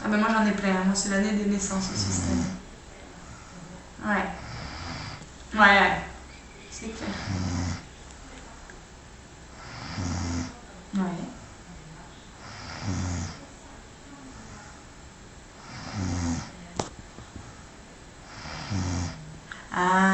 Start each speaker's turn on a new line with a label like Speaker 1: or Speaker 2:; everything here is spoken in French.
Speaker 1: Ah ben moi j'en ai plein, hein. Moi c'est l'année des naissances aussi cette année. Ouais. Ouais, ouais. C'est clair. Ouais. Ah,